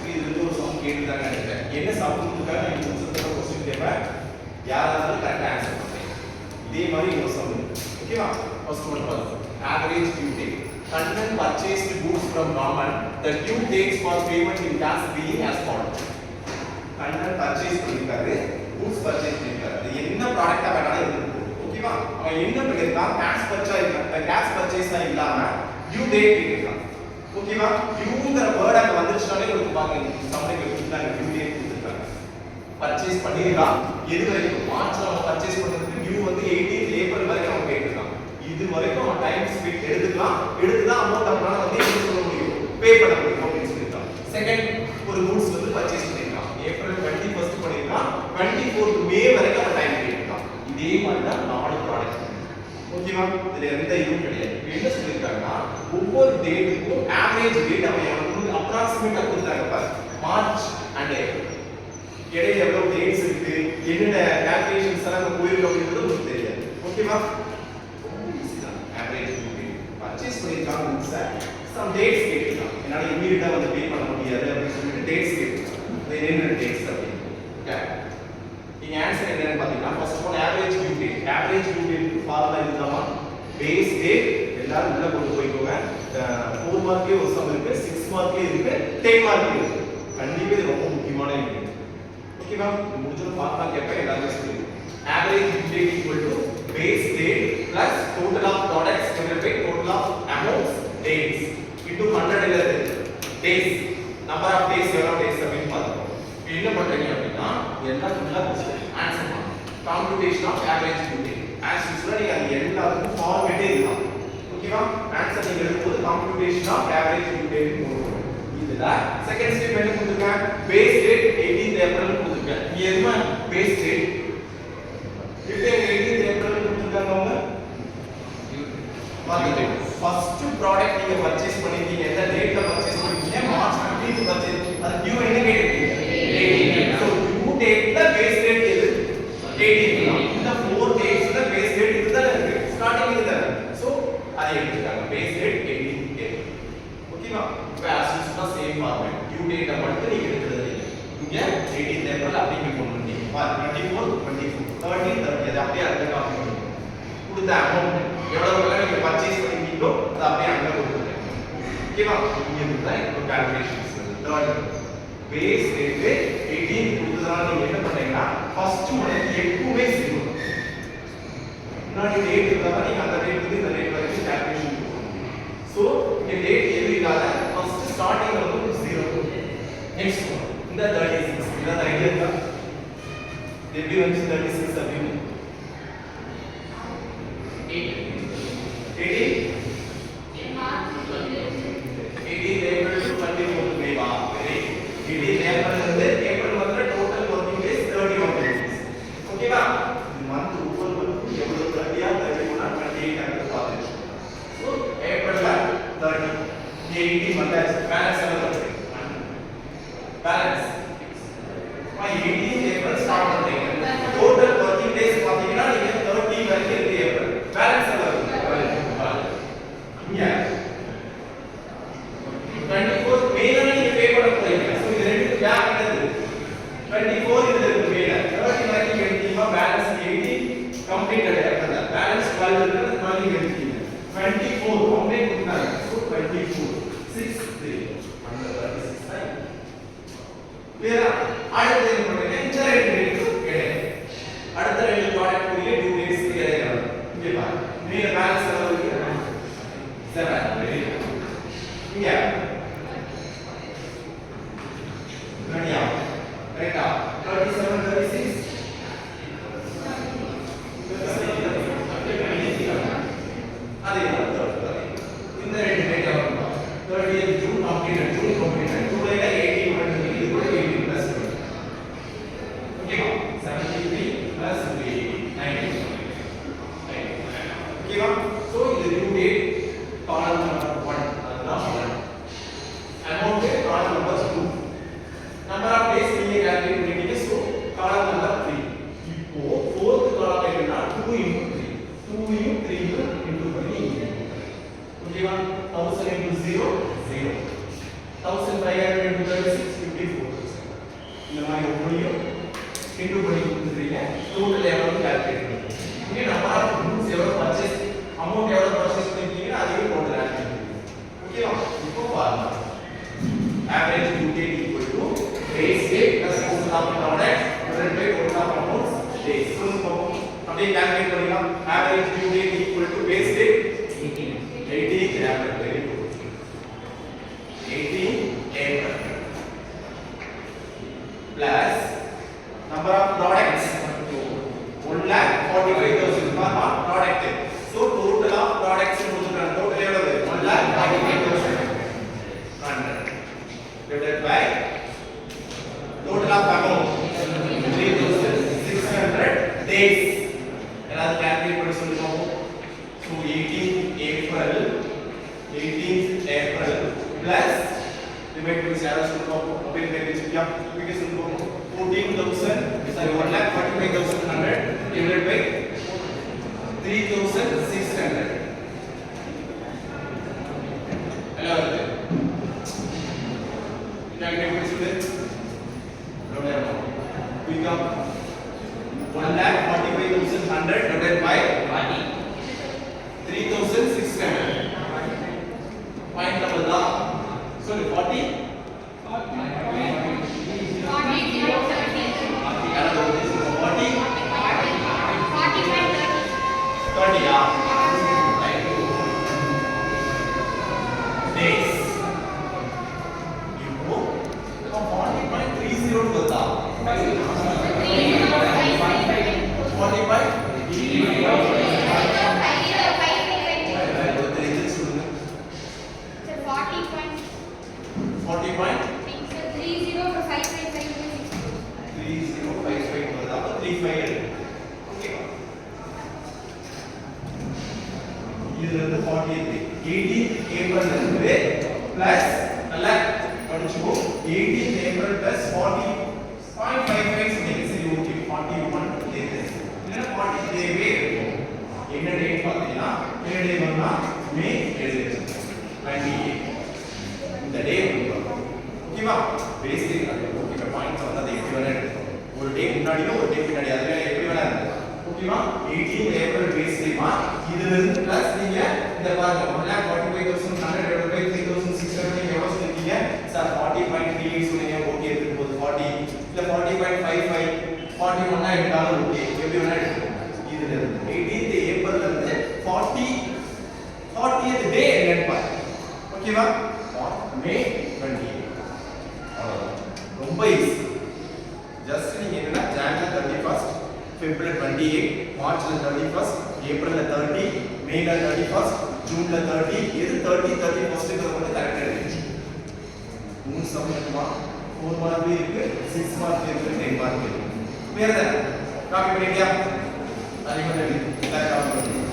Actually இது வந்து ஒரு சம் கேட்டுதாங்க நினைக்கிறேன். என்ன சம் கொடுத்துருக்காங்க நீங்க புதுசா क्वेश्चन கேட்பேன். யாராவது கரெக்டா ஆன்சர் பண்ணுங்க. இதே மாதிரி இன்னொரு சம் இருக்கு. ஓகேவா? ஃபர்ஸ்ட் ஒன் பாருங்க. Average due date. Kannan purchased goods from Raman. The due dates for payment in cash being as follows. Kannan purchase பண்ணிருக்காரு. Goods purchase பண்ணிருக்காரு. இது என்ன ப்ராடக்ட்டா வேணாலும் இருக்கும். ஓகேவா? அவன் என்ன பண்ணிருக்கான்? cash purchase தான் இல்லாம due date கேட்டிருக்கான். ஓகேவா? டியூங்கிற வேர்ட் அங்க வந்துருச்சுனாலே உங்களுக்கு பாருங்க சம்மைக்கு கொடுத்தாங்க டியூ டேட் கொடுத்திருக்காங்க. பர்ச்சேஸ் பண்ணிருக்கான். எது வரைக்கும் மார்ச்ல அவன் பர்ச்சேஸ் பண்றதுக்கு டியூ வந்து 18 ஏப்ரல் வரைக்கும் அவன் கேட்டிருக்கான். இது வரைக்கும் அவன் டைம் ஸ்பீட் எடுத்துக்கலாம். எடுத்துதான் அமௌண்ட் அவனால வந்து என்ன சொல்ல முடியும்? பே பண்ண முடியும் அப்படின்னு சொல்லிருக்கான். செகண்ட் ஒரு கூட்ஸ் வந்து பர்ச்சேஸ் பண்ணிருக்கான். ஏப்ரல் 21 பண்ணிருக்கான். 24 மே வரைக்கும் அவன் டைம் கேட்டிருக்கான். இதே மாதிரி தான் நாலு ப்ராடக்ட். ஓகேவா? இதுல எந்த இதுவும் கிடையாது. என்ன சொல்லிருக்காங்கன்னா ஒவ்வொரு டேட்டுக்கும் ஆவரேஜ் டேட் அவன் அப்ராக்ஸிமேட்டா கொடுத்தாங்க பாரு. March and April. இடையில எவ்வளவு டேட்ஸ் இருக்கு, என்னென்ன கால்குலேஷன்ஸ் எல்லாம் போயிருக்கு அப்படின்றது உங்களுக்கு தெரியாது. ஓகேவா? ஆவரேஜ் டேட் பர்ச்சேஸ் பண்ணிருக்காங்க. சம் டேட்ஸ் கேட்டிருக்காங்க. என்னால இமீடியட்டா வந்து பே பண்ண முடியாது அப்படின்னு சொல்லிட்டு டேட்ஸ் கேட்டிருக்காங்க. இது என்னென்ன டேட்ஸ் அப்படின்னு. ஓகே. நீங்க ஆன்சர் என்னன்னு பாத்தீங்கன்னா first one average due date. Average due date formula இதுதாமா. பேஸ் டேட் எல்லாரும் உள்ள கொண்டு போய்க்கோங்க. 4 மார்க்லயே ஒரு சம் இருக்கு, 6 மார்க்லயே இருக்கு, 10 மார்க்லயே இருக்கு. கண்டிப்பா இது ரொம்ப முக்கியமான இது. ஓகேவா? முடிஞ்சது பார்த்தா கேட்பேன் எல்லாரும் சொல்லுங்க. Average due date equal to base date plus total of products divided by total of amounts dates into 100 இல்ல டேஸ். நம்பர் ஆஃப் டேஸ் எவ்வளவு டேஸ் அப்படின்னு பாத்துக்கோங்க. என்ன பண்றீங்க அப்படின்னா எல்லாம் ஃபுல்லா ஆன்சர் பண்ணுங்க. Computation of average due date as usual நீங்க அது எல்லாத்துக்கும் ஃபார்மேட்டே இதுதான். ஓகேவா? ஆன்சர் நீங்க எழுதும்போது computation of average due date போடுங்க. இதுல செகண்ட் ஸ்டெப் என்ன கொடுத்திருக்கேன்? பேஸ் டேட் 18 ஏப்ரல் கொடுத்திருக்கேன். நீ எதுமா பேஸ் டேட் இப்போ 18 ஏப்ரல் கொடுத்திருக்காங்க அவங்க. பாருங்க ஃபர்ஸ்ட் ப்ராடக்ட் நீங்க பர்சேஸ் பண்ணிருக்கீங்க. எந்த டேட்ல பர்சேஸ் பண்ணிருக்கீங்க? March 15 purchase. அது டியூ என்ன கேட்டிருக்கீங்க? 18. சோ டியூ டேட்ல பேஸ் டேட் எது? 18 தான். இந்த 4 டேட்ஸ்ல பேஸ் டேட் இதுதான் இருக்கு. ஸ்டார்டிங் இதுதான். சோ அதை எடுத்துட்டாங்க. Base date 18 date. ஓகேவா? இப்போ as usual same format. Due டேட்ட மட்டும் நீங்க எடுத்துறது. இங்க 18 ஏப்ரல் அப்படிங்க போடுறீங்க. பாரு 24 24 13 30 அது அப்படியே அங்க காப்பி பண்ணுங்க. கொடுத்த அமௌண்ட் எவ்வளவு வேலை நீங்க பர்சேஸ் பண்ணிட்டீங்களோ அது அப்படியே அங்க கொடுத்துருங்க. ஓகேவா? இங்க இருந்தா இப்போ கால்குலேஷன்ஸ். தேர்ட் பேஸ் ரேட் 18 கொடுத்ததால நீங்க என்ன பண்றீங்கன்னா ஃபர்ஸ்ட் மந்த் எப்பவுமே ஜீரோ. முன்னாடி டேட் இருந்தா நீங்க அந்த டேட்ல இந்த டேட் வரைக்கும் கால்குலேஷன் பண்ணுவீங்க. சோ இந்த டேட் எது இல்லாத ஃபர்ஸ்ட் ஸ்டார்டிங்ல வந்து 0. நெக்ஸ்ட் இந்த 36 இந்த ஐடியா இருக்கா? எப்படி வந்து 36 அப்படின்னு 18 ஏப்ரல் டு 24 மே வா. 18 ஏப்ரல் இருந்து ஏப்ரல் வரை டோட்டல் வர்க்கிங் டேஸ் 31 டேஸ். ஓகேவா? இந்த மந்த் ஒவ்வொரு மந்த்தும் எவ்வளவு 30 ஆ 31 ஆ 28 ஆ பாத்துட்டு. சோ ஏப்ரல்ல 30 18 வந்தாச்சு. பேலன்ஸ் எவ்வளவு இருக்கு? பேலன்ஸ் 18 ஏப்ரல் ஸ்டார்ட் பண்றீங்க. டோட்டல் வர்க்கிங் டேஸ் பாத்தீங்கன்னா நீங்க 30 வரைக்கும் இருக்கு ஏப்ரல். பேலன்ஸ் எவ்வளவு இருக்கு? இங்க 24 மேல நீங்க பே பண்ண போறீங்க. சோ இது ரெண்டுக்கு கேப் என்னது? 24 இதுல இருக்கு மேல. 30 வரைக்கும் எடுத்தீங்கன்னா பேலன்ஸ் 18 கம்ப்ளீட்டட் ஆயிடுது. பேலன்ஸ் 12 இருக்கு. 12 எடுத்தீங்க. 24 கம்ப்ளீட் கொடுத்தாங்க. சோ 24 6 3 அந்த 36 தான். கிளியரா? அடுத்து என்ன பண்றீங்க? இந்த ரெண்டு டேட்ஸ் கிடையாது. அடுத்த ரெண்டு ப்ராடக்ட் உரிய டியூ டேட்ஸ் கிடையாது. இங்க பாருங்க. மேல பேலன்ஸ் எவ்வளவு இருக்கு? 7. இங்க ரெடியா? ரைட்டா? 37 36 அதே தான். இந்த ரெண்டு டேட் எவ்வளவு? 30th June completed. June completed. ஜூலைல 18 வந்து இது கூட 18 பிளஸ். ஓகேவா? இன்டு பண்ணி கொடுத்துறீங்க டோட்டல் எவ்வளவு கால்குலேட் பண்ணுங்க இங்க நம்பர் ஆஃப் கூட்ஸ் எவ்வளவு பர்ச்சேஸ் அமௌண்ட் எவ்வளவு பர்ச்சேஸ் பண்ணிருக்கீங்க அதையும் டோட்டல் ஆட் பண்ணுங்க ஓகேவா இப்போ பாருங்க average due date equal to base date plus total of product divided by total of amounts days so அப்படியே கால்குலேட் பண்ணிடலாம் average due date equal to base date 18 April very good 18 April plus number of products 1,45,000 for one product so total of products கொடுத்துட்டாங்க total எவ்வளவு 1,45,000 divided by total of amount 3,600 days எல்லாரும் calculate பண்ணி சொல்லுங்க so 18th April plus divide by 0 சொல்லுங்க அப்படியே தெரிஞ்சுக்கியா இங்க சொல்லுங்க 14,000 sorry 1,45,100 divided by 3,600 எல்லாரும் calculate பண்ணி சொல்லுங்க become 1,45,100 divided by 3,600 point number da sorry 40 30 yeah days இப்போ 40.30 வருதா 18th April இருந்து plus நல்லா படிச்சுக்கோ 18th April plus 40.55 சொன்னீங்க சரி ஓகே 41 டேஸ் இல்ல 40 டேவே இருக்கும் என்ன டேட் பாத்தீங்கன்னா என்ன டே வந்தா மே 28 இந்த டே ஓகேவா பேசிக் ஓகே பாயிண்ட்ஸ் வந்து அது எப்படி வேணா எடுத்துக்கோ ஒரு டே முன்னாடியோ ஒரு டே பின்னாடி அதுல எப்படி வேணா இருக்கு ஓகேவா 18th April பேஸ் டேமா இதுல இருந்து பிளஸ் நீங்க இந்த பாருங்க 1,45,100 divided by 3,600 நீங்க எவ்வளவு சொல்றீங்க சார் 40.38 சொன்னீங்க ஓகே இருக்கு போது 40 இல்ல 40.55 41 எடுத்தாலும் ஓகே எப்படி வேணா எடுத்துக்கோங்க இதுல இருந்து 18th April ல இருந்து 40th டே என்னன்னு பாருங்க ஓகேவா மே 28 ரொம்ப ஈஸி ஜஸ்ட் நீங்க என்னன்னா ஜனவரி 31st February 28 March 31st April 30 May 31st June 30 இது 30 31st க்கு வந்து கரெக்ட்டா இருக்கு 3 சம் இருக்குமா 4 மார்க் இருக்கு 6 மார்க் இருக்கு 10 மார்க் இருக்கு வேற என்ன காப்பி பண்ணிட்டியா அதே மாதிரி எல்லாரும் காப்பி பண்ணுங்க